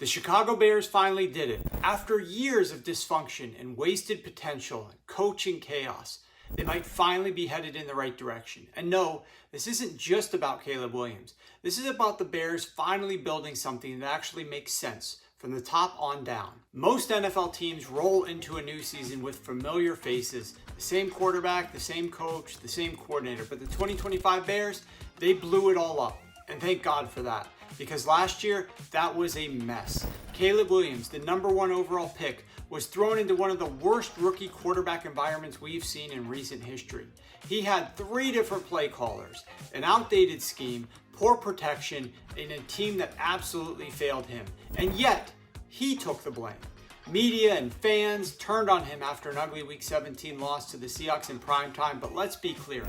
The Chicago Bears finally did it. After years of dysfunction and wasted potential and coaching chaos, they might finally be headed in the right direction. And no, this isn't just about Caleb Williams. This is about the Bears finally building something that actually makes sense from the top on down. Most NFL teams roll into a new season with familiar faces, the same quarterback, the same coach, the same coordinator. But the 2025 Bears, they blew it all up. And thank God for that, because last year, that was a mess. Caleb Williams, the #1 overall pick, was thrown into one of the worst rookie quarterback environments we've seen in recent history. He had 3 different play callers, an outdated scheme, poor protection, and a team that absolutely failed him. And yet, he took the blame. Media and fans turned on him after an ugly Week 17 loss to the Seahawks in primetime, but let's be clear.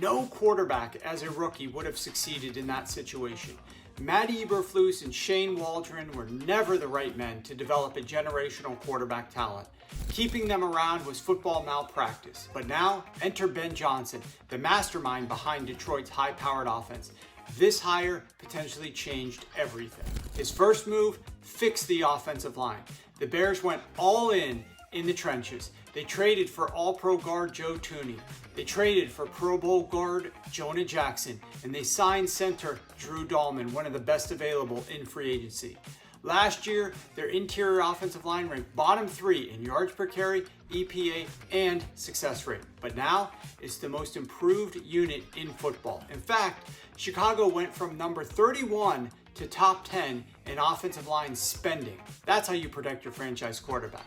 No quarterback as a rookie would have succeeded in that situation. Matt Eberflus and Shane Waldron were never the right men to develop a generational quarterback talent. Keeping them around was football malpractice. But now, enter Ben Johnson, the mastermind behind Detroit's high-powered offense. This hire potentially changed everything. His first move fixed the offensive line. The Bears went all in the trenches. They traded for All-Pro guard Joe Thuney. They traded for Pro Bowl guard Jonah Jackson. And they signed center Drew Dahlman, one of the best available in free agency. Last year, their interior offensive line ranked bottom 3 in yards per carry, EPA, and success rate. But now, it's the most improved unit in football. In fact, Chicago went from number 31 to top 10 in offensive line spending. That's how you protect your franchise quarterback.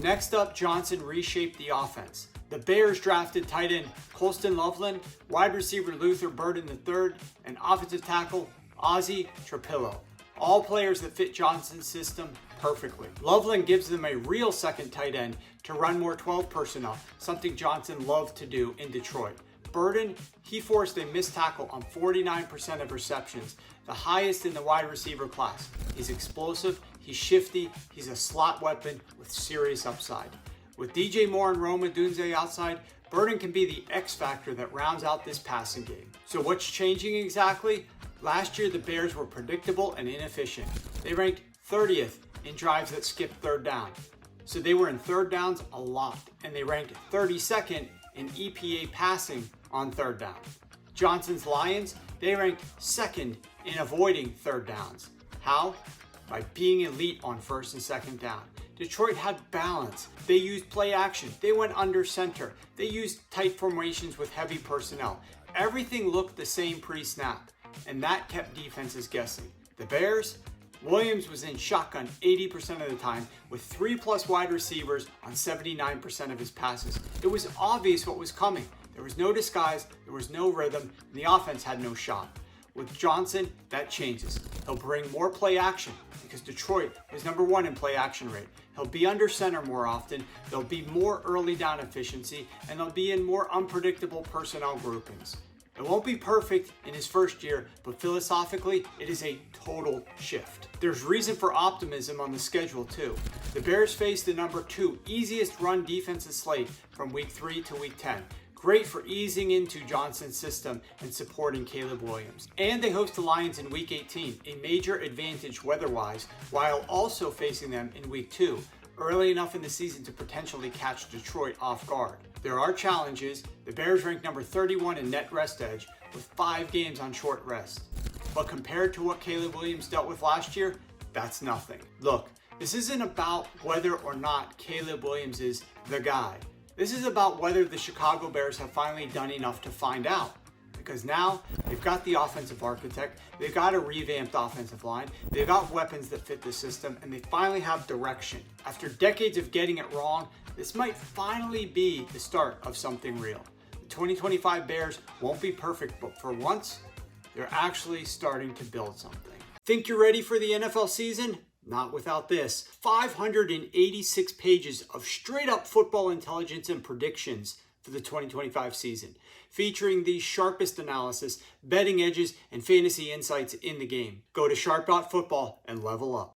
Next up, Johnson reshaped the offense. The Bears drafted tight end Colston Loveland, wide receiver Luther Burden III, and offensive tackle Ozzie Trapillo. All players that fit Johnson's system perfectly. Loveland gives them a real second tight end to run more 12 personnel, something Johnson loved to do in Detroit. Burden, he forced a missed tackle on 49% of receptions, the highest in the wide receiver class. He's explosive, he's shifty, he's a slot weapon with serious upside. With DJ Moore and Roma Dunze outside, Burden can be the X factor that rounds out this passing game. So what's changing exactly? Last year, the Bears were predictable and inefficient. They ranked 30th in drives that skipped third down. So they were in third downs a lot, and they ranked 32nd in EPA passing on third down. Johnson's Lions, they ranked 2nd in avoiding third downs. How? By being elite on first and second down. Detroit had balance. They used play action. They went under center. They used tight formations with heavy personnel. Everything looked the same pre-snap, and that kept defenses guessing. The Bears, Williams was in shotgun 80% of the time with 3+ wide receivers on 79% of his passes. It was obvious what was coming. There was no disguise, there was no rhythm, and the offense had no shot. With Johnson, that changes. He'll bring more play action because Detroit was #1 in play action rate. He'll be under center more often, there'll be more early down efficiency, and they'll be in more unpredictable personnel groupings. It won't be perfect in his first year, but philosophically, it is a total shift. There's reason for optimism on the schedule too. The Bears face the #2 easiest run defensive slate from week 3 to week 10. Great for easing into Johnson's system and supporting Caleb Williams. And they host the Lions in week 18, a major advantage weather-wise, while also facing them in week 2, early enough in the season to potentially catch Detroit off guard. There are challenges. The Bears rank number 31 in net rest edge with 5 games on short rest. But compared to what Caleb Williams dealt with last year, that's nothing. Look, this isn't about whether or not Caleb Williams is the guy. This is about whether the Chicago Bears have finally done enough to find out. Because now they've got the offensive architect, they've got a revamped offensive line, they've got weapons that fit the system, and they finally have direction. After decades of getting it wrong, this might finally be the start of something real. The 2025 Bears won't be perfect, but for once, they're actually starting to build something. Think you're ready for the NFL season? Not without this. 586 pages of straight-up football intelligence and predictions for the 2025 season, featuring the sharpest analysis, betting edges, and fantasy insights in the game. Go to Sharp.Football and level up.